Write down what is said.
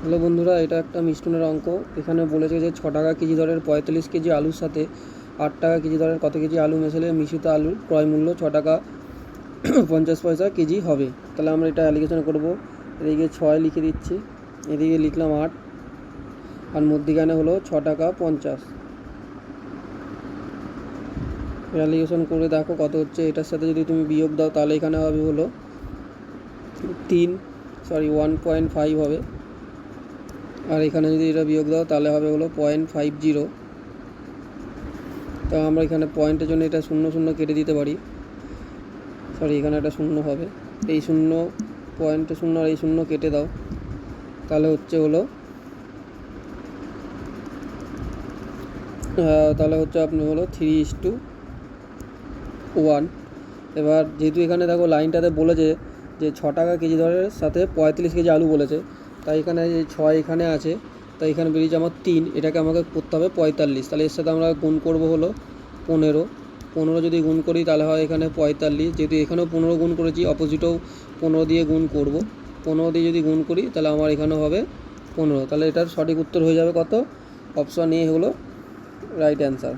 Hello বন্ধুরা, এটা একটা মিষ্টনের অঙ্ক। এখানে বলেছে যে 6 টাকা কেজি দরের 45 কেজি আলুর সাথে 8 টাকা কেজি দরের কত কেজি আলু মেশালে মিশ্রিত আলুর ক্রয় মূল্য 6 টাকা 50 পয়সা কেজি হবে। তাহলে আমরা এটা অ্যালিগেশন করব। এদিকে 6 লিখে দিচ্ছি, এদিকে লিখলাম 8, আর মধ্যিখানে হলো 6 টাকা 50। অ্যালিগেশন করে দেখো কত হচ্ছে। এটার সাথে যদি তুমি বিয়োগ দাও তাহলে এখানে হবে হলো 1.5 হবে, আর এখানে যদি এটা বিয়োগ দাও তাহলে হবে হলো 0.50। তো আমরা এখানে পয়েন্টের জন্য এটা 0 0 কেটে দিতে পারি। এখানে একটা 0 হবে, এই 0 পয়েন্টে 0 আর এই 0 কেটে দাও, তাহলে হচ্ছে হলো আপনার হলো 3:1। এবার যেহেতু এখানে দেখো লাইনটাতে বলেছে যে 6 টাকা কেজি দরের সাথে 45 কেজি আলু বলেছে, তাই এখানে এই 6 এখানে আছে, তাই এখানে বেরিয়েছে আমার 3, এটাকে আমাকে করতে হবে 45। তাহলে এর সাথে আমরা গুণ করব হলো 15 যদি গুণ করি তাহলে হয় এখানে 45। যেহেতু এখানেও 15 গুণ করেছি, অপোজিটেও 15 দিয়ে গুণ করব। 15 দিয়ে যদি গুণ করি তাহলে আমার এখানেও হবে 15। তাহলে এটার সঠিক উত্তর হয়ে যাবে কত? অপশন এ হলো রাইট অ্যান্সার।